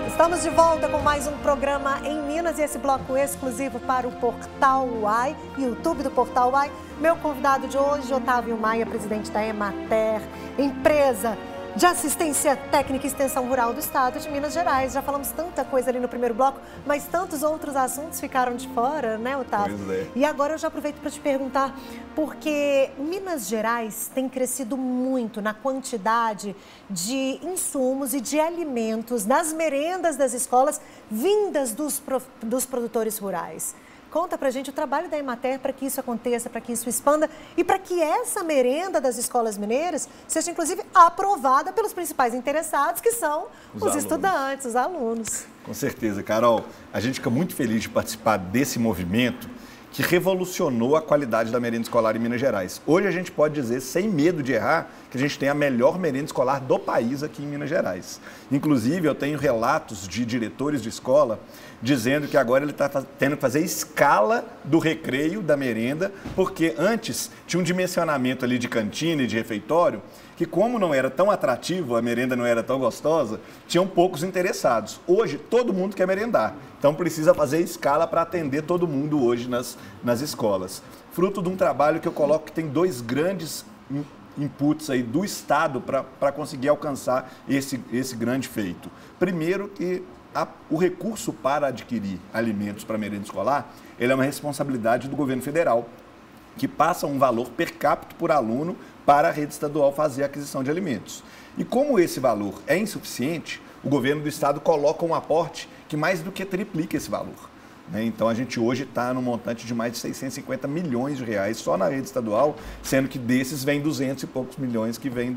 Estamos de volta com mais um programa em Minas e esse bloco exclusivo para o Portal UAI, YouTube do Portal UAI. Meu convidado de hoje, Otávio Maia, presidente da Emater, empresa de assistência técnica e extensão rural do estado de Minas Gerais. Já falamos tanta coisa ali no primeiro bloco, mas tantos outros assuntos ficaram de fora, né, Otávio? Pois é. E agora eu já aproveito para te perguntar, porque Minas Gerais tem crescido muito na quantidade de insumos e de alimentos nas merendas das escolas vindas dos produtores rurais. Conta pra gente o trabalho da Emater para que isso aconteça, para que isso expanda e para que essa merenda das escolas mineiras seja, inclusive, aprovada pelos principais interessados, que são os estudantes, os alunos. Com certeza, Carol. A gente fica muito feliz de participar desse movimento que revolucionou a qualidade da merenda escolar em Minas Gerais. Hoje a gente pode dizer, sem medo de errar, que a gente tem a melhor merenda escolar do país aqui em Minas Gerais. Inclusive, eu tenho relatos de diretores de escola dizendo que agora ele está tendo que fazer escala do recreio, da merenda, porque antes tinha um dimensionamento ali de cantina e de refeitório, que como não era tão atrativo, a merenda não era tão gostosa, tinham poucos interessados. Hoje, todo mundo quer merendar, então precisa fazer escala para atender todo mundo hoje nas escolas. Fruto de um trabalho que eu coloco que tem dois grandes inputs aí do Estado para conseguir alcançar esse grande feito. Primeiro, que o recurso para adquirir alimentos para merenda escolar, ele é uma responsabilidade do governo federal, que passa um valor per capita por aluno para a rede estadual fazer a aquisição de alimentos. E como esse valor é insuficiente, o governo do estado coloca um aporte que mais do que triplica esse valor. Então, a gente hoje está no montante de mais de 650 milhões de reais só na rede estadual, sendo que desses vem 200 e poucos milhões que vem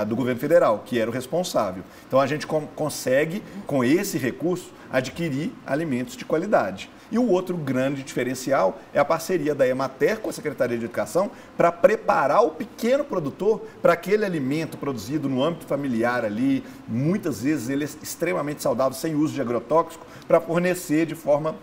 do governo federal, que era o responsável. Então, a gente consegue, com esse recurso, adquirir alimentos de qualidade. E o outro grande diferencial é a parceria da Emater com a Secretaria de Educação para preparar o pequeno produtor para aquele alimento produzido no âmbito familiar ali, muitas vezes ele é extremamente saudável, sem uso de agrotóxico, para fornecer de forma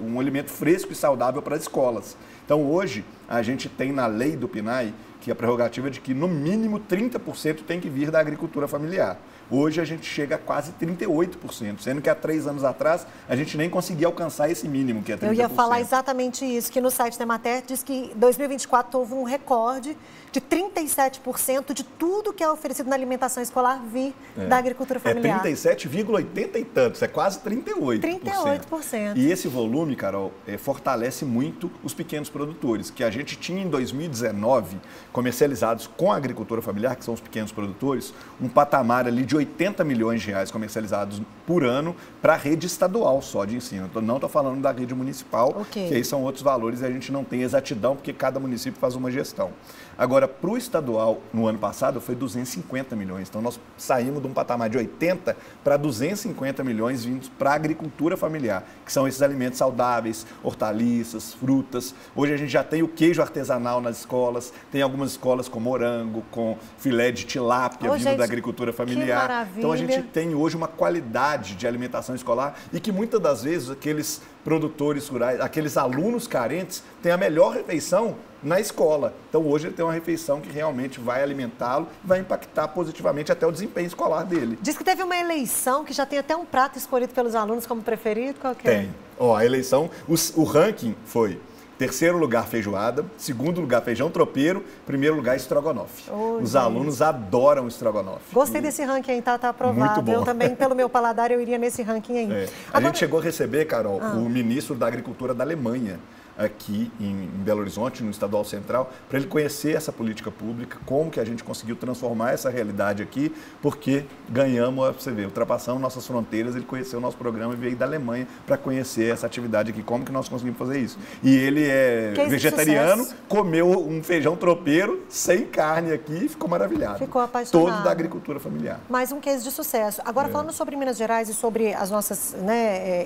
um alimento fresco e saudável para as escolas. Então, hoje, a gente tem na lei do PNAE que a prerrogativa é de que, no mínimo, 30% tem que vir da agricultura familiar. Hoje, a gente chega a quase 38%, sendo que há 3 anos atrás, a gente nem conseguia alcançar esse mínimo, que é 30%. Eu ia falar exatamente isso, que no site da Emater diz que em 2024 houve um recorde de 37% de tudo que é oferecido na alimentação escolar vir da agricultura familiar. É 37,80 e tantos, é quase 38%. 38%. E esse volume, Carol, fortalece muito os pequenos produtores, que a gente tinha em 2019, comercializados com a agricultura familiar, que são os pequenos produtores, um patamar ali de 80 milhões de reais comercializados por ano para a rede estadual só de ensino. Então, não estou falando da rede municipal, que aí são outros valores e a gente não tem exatidão, porque cada município faz uma gestão. Agora, para o estadual, no ano passado, foi 250 milhões. Então, nós saímos de um patamar de 80 para 250 milhões vindos para a agricultura familiar, que são esses alimentos saudáveis, hortaliças, frutas. Hoje a gente já tem o queijo artesanal nas escolas, tem algumas escolas com morango, com filé de tilápia vindo da agricultura familiar. Que maravilha. Então, a gente tem hoje uma qualidade de alimentação escolar e que muitas das vezes aqueles produtores rurais, aqueles alunos carentes, têm a melhor refeição na escola. Então, hoje ele tem uma refeição que realmente vai alimentá-lo e vai impactar positivamente até o desempenho escolar dele. Diz que teve uma eleição que já tem até um prato escolhido pelos alunos como preferido. Qual que é? Tem. A eleição, o ranking foi: terceiro lugar, feijoada; segundo lugar, feijão tropeiro; primeiro lugar, estrogonofe. Os alunos adoram estrogonofe. Gostei desse ranking aí, tá aprovado. Muito bom. Eu também, pelo meu paladar, eu iria nesse ranking aí. A gente chegou a receber, Carol, o ministro da Agricultura da Alemanha, aqui em Belo Horizonte, no Estadual Central, para ele conhecer essa política pública, como que a gente conseguiu transformar essa realidade aqui, porque ganhamos, você vê, ultrapassamos nossas fronteiras, ele conheceu o nosso programa e veio da Alemanha para conhecer essa atividade aqui, como que nós conseguimos fazer isso. E ele é vegetariano, comeu um feijão tropeiro sem carne aqui e ficou maravilhado. Ficou apaixonado. Todo da agricultura familiar. Mais um case de sucesso. Agora, falando sobre Minas Gerais e sobre as nossas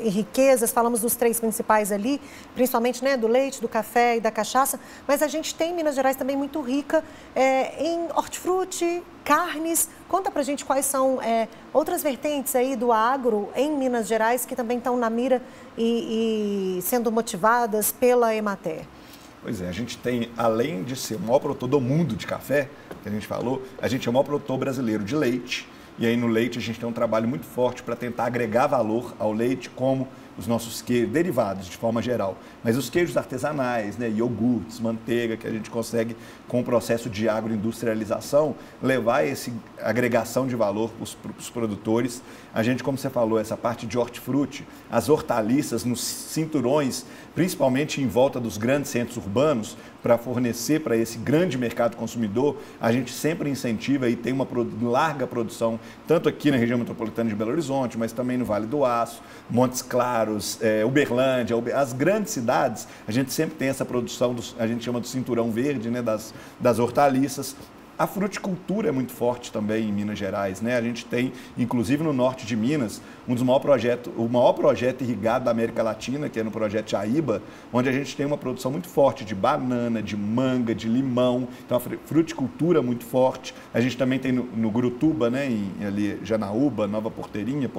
riquezas, falamos dos 3 principais ali, principalmente, do leite, do café e da cachaça, mas a gente tem Minas Gerais também muito rica em hortifruti, carnes. Conta pra gente quais são outras vertentes aí do agro em Minas Gerais que também estão na mira e sendo motivadas pela Emater. Pois é, a gente tem, além de ser o maior produtor do mundo de café, que a gente falou, a gente é o maior produtor brasileiro de leite, E aí no leite a gente tem um trabalho muito forte para tentar agregar valor ao leite, como os nossos queijos, derivados de forma geral. Mas os queijos artesanais, né, iogurtes, manteiga, que a gente consegue, com o processo de agroindustrialização, levar essa agregação de valor para os produtores. A gente, como você falou, essa parte de hortifruti, as hortaliças nos cinturões, principalmente em volta dos grandes centros urbanos, para fornecer para esse grande mercado consumidor, a gente sempre incentiva e tem uma larga produção, tanto aqui na região metropolitana de Belo Horizonte, mas também no Vale do Aço, Montes Claros, Uberlândia, as grandes cidades, a gente sempre tem essa produção, a gente chama do cinturão verde, né, das hortaliças. A fruticultura é muito forte também em Minas Gerais, né? A gente tem, inclusive no norte de Minas, o maior projeto irrigado da América Latina, que é no projeto Jaíba, onde a gente tem uma produção muito forte de banana, de manga, de limão, então a fruticultura muito forte. A gente também tem no Gurutuba, né, ali Janaúba, Nova Porteirinha,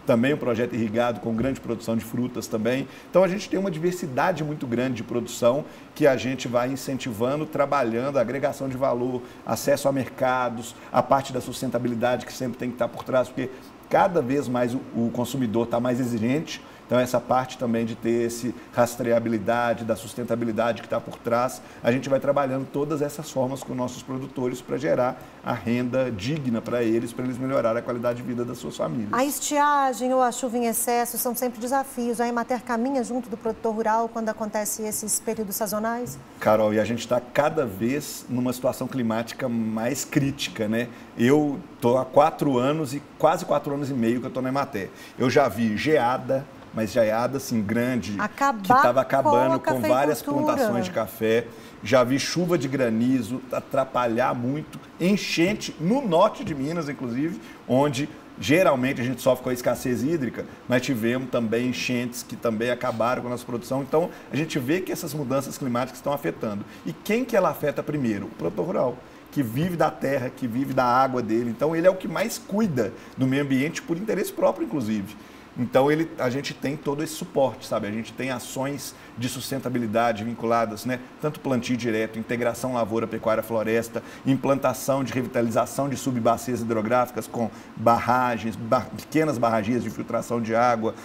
também um projeto irrigado com grande produção de frutas também. Então a gente tem uma diversidade muito grande de produção que a gente vai incentivando, trabalhando a agregação de valor, acesso a mercados, a parte da sustentabilidade que sempre tem que estar por trás, porque cada vez mais o consumidor está mais exigente. Então, essa parte também de ter essa rastreabilidade, da sustentabilidade que está por trás, a gente vai trabalhando todas essas formas com nossos produtores para gerar a renda digna para eles melhorarem a qualidade de vida das suas famílias. A estiagem ou a chuva em excesso são sempre desafios. A Emater caminha junto do produtor rural quando acontece esses períodos sazonais? Carol, e a gente está cada vez numa situação climática mais crítica, né? Eu estou há 4 anos e quase 4 anos e meio que eu estou na Emater. Eu já vi geada, mas geada assim grande, que estava acabando com várias plantações de café. Já vi chuva de granizo atrapalhar muito, enchente no norte de Minas, inclusive, onde geralmente a gente sofre com a escassez hídrica, mas tivemos também enchentes que também acabaram com a nossa produção. Então, a gente vê que essas mudanças climáticas estão afetando. E quem que ela afeta primeiro? O produtor rural, que vive da terra, que vive da água dele. Então, ele é o que mais cuida do meio ambiente por interesse próprio, inclusive. Então, a gente tem todo esse suporte, sabe? A gente tem ações de sustentabilidade vinculadas, né? Tanto plantio direto, integração lavoura, pecuária, floresta, implantação de revitalização de subbacias hidrográficas com barragens, pequenas barragens de filtração de água,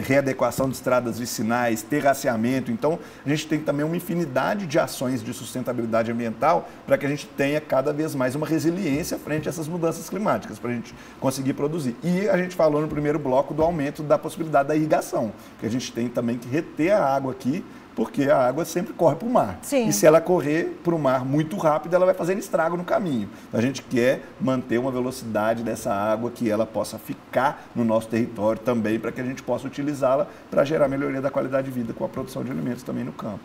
readequação de estradas vicinais, terraceamento. Então, a gente tem também uma infinidade de ações de sustentabilidade ambiental para que a gente tenha cada vez mais uma resiliência frente a essas mudanças climáticas, para a gente conseguir produzir. E a gente falou no primeiro bloco do aumento da possibilidade da irrigação, que a gente tem também que reter a água aqui, porque a água sempre corre para o mar. Sim. E se ela correr para o mar muito rápido, ela vai fazendo estrago no caminho. Então, a gente quer manter uma velocidade dessa água que ela possa ficar no nosso território também, para que a gente possa utilizá-la para gerar melhoria da qualidade de vida com a produção de alimentos também no campo.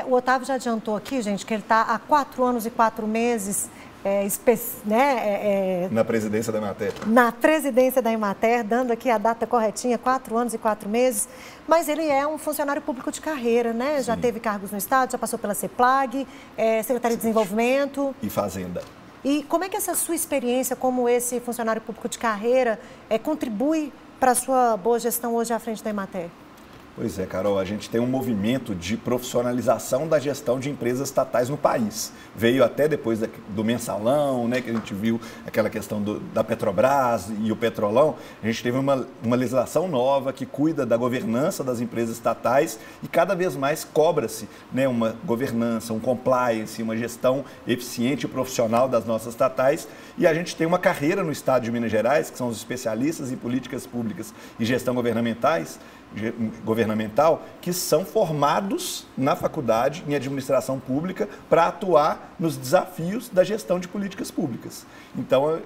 O Otávio já adiantou aqui, gente, que ele está há 4 anos e 4 meses na presidência da Emater. Na presidência da Emater, dando aqui a data corretinha, 4 anos e 4 meses. Mas ele é um funcionário público de carreira, né? Sim. Já teve cargos no Estado, já passou pela CEPLAG, Secretaria de Desenvolvimento. E Fazenda. E como é que essa sua experiência como esse funcionário público de carreira contribui para a sua boa gestão hoje à frente da Emater? Pois é, Carol, a gente tem um movimento de profissionalização da gestão de empresas estatais no país. Veio até depois do mensalão, né, que a gente viu aquela questão da Petrobras e o Petrolão. A gente teve uma legislação nova que cuida da governança das empresas estatais e cada vez mais cobra-se, né, uma governança, um compliance, uma gestão eficiente e profissional das nossas estatais. E a gente tem uma carreira no Estado de Minas Gerais, que são os especialistas em políticas públicas e gestão governamental, que são formados na faculdade em administração pública para atuar nos desafios da gestão de políticas públicas. Então,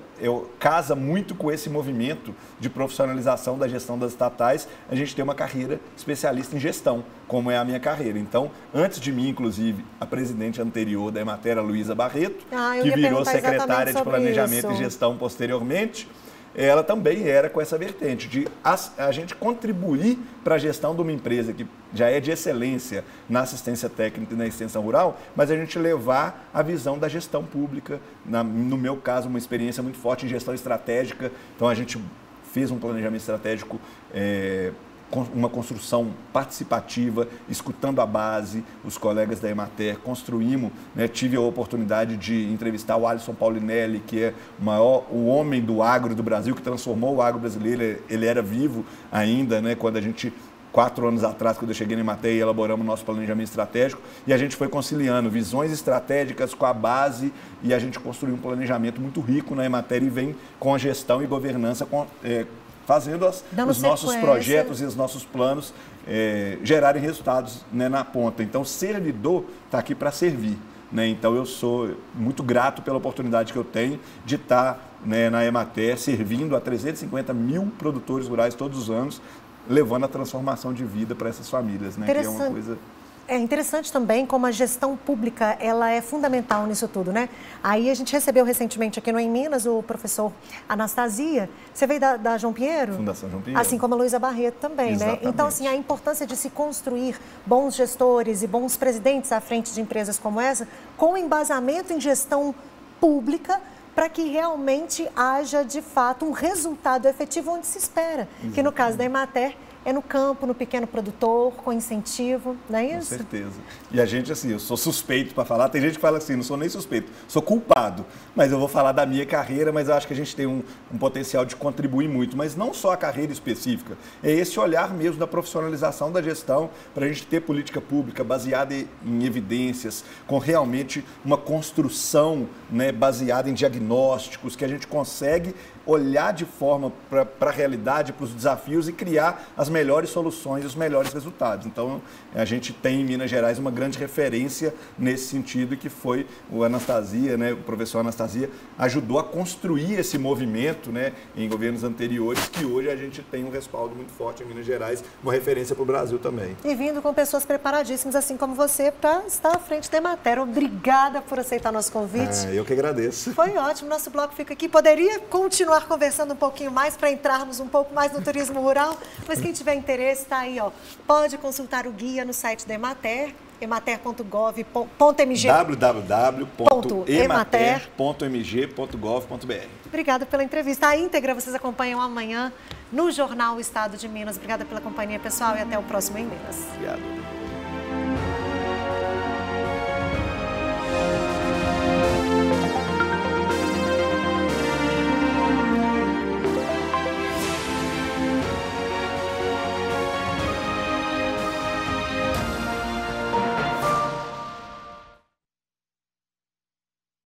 casa muito com esse movimento de profissionalização da gestão das estatais, a gente tem uma carreira especialista em gestão, como é a minha carreira. Então, antes de mim, inclusive, a presidente anterior da Emater, Luísa Barreto, que virou secretária de Planejamento e Gestão posteriormente, ela também era com essa vertente de a gente contribuir para a gestão de uma empresa que já é de excelência na assistência técnica e na extensão rural, mas a gente levar a visão da gestão pública, no meu caso, uma experiência muito forte em gestão estratégica. Então, a gente fez um planejamento estratégico uma construção participativa, escutando a base, os colegas da Emater, construímos, né, tive a oportunidade de entrevistar o Alisson Paulinelli, que é o homem do agro do Brasil, que transformou o agro brasileiro, ele era vivo ainda, né, quando a gente... 4 anos atrás, quando eu cheguei na Emater, elaboramos o nosso planejamento estratégico e a gente foi conciliando visões estratégicas com a base e a gente construiu um planejamento muito rico na Emater e vem com a gestão e governança, fazendo os nossos projetos e os nossos planos gerarem resultados, né, na ponta. Então, servidor está aqui para servir. Né? Então, eu sou muito grato pela oportunidade que eu tenho de estar, né, na Emater servindo a 350 mil produtores rurais todos os anos, levando a transformação de vida para essas famílias, né? Que é uma coisa... É interessante também como a gestão pública ela é fundamental nisso tudo, né? Aí a gente recebeu recentemente aqui no Em Minas o professor Anastasia. Você veio da João Pinheiro? Fundação João Pinheiro. Assim como a Luísa Barreto também, Exatamente. Né? Então, assim, a importância de se construir bons gestores e bons presidentes à frente de empresas como essa, com embasamento em gestão pública, para que realmente haja, de fato, um resultado efetivo onde se espera. Exatamente. Que no caso da Emater é no campo, no pequeno produtor, com incentivo, não é isso? Com certeza. E a gente, assim, eu sou suspeito para falar, tem gente que fala assim, não sou nem suspeito, sou culpado, mas eu vou falar da minha carreira, mas eu acho que a gente tem um potencial de contribuir muito, mas não só a carreira específica, é esse olhar mesmo da profissionalização da gestão, para a gente ter política pública baseada em evidências, com realmente uma construção, né, baseada em diagnósticos, que a gente consegue olhar de forma para a realidade, para os desafios e criar as melhores soluções e os melhores resultados. Então, a gente tem em Minas Gerais uma grande referência nesse sentido, que foi o Anastasia, né, o professor Anastasia, ajudou a construir esse movimento, né, em governos anteriores, que hoje a gente tem um respaldo muito forte em Minas Gerais, uma referência para o Brasil também. E vindo com pessoas preparadíssimas, assim como você, para estar à frente da Emater. Obrigada por aceitar nosso convite. Eu que agradeço. Foi ótimo, nosso bloco fica aqui. Poderia continuar conversando um pouquinho mais para entrarmos um pouco mais no turismo rural, mas quem tiver interesse está aí, ó, pode consultar o guia no site da Emater, emater.gov.mg. www.emater.mg.gov.br. Obrigada pela entrevista. A íntegra vocês acompanham amanhã no Jornal Estado de Minas. Obrigada pela companhia, pessoal, e até o próximo Em Minas. Obrigado.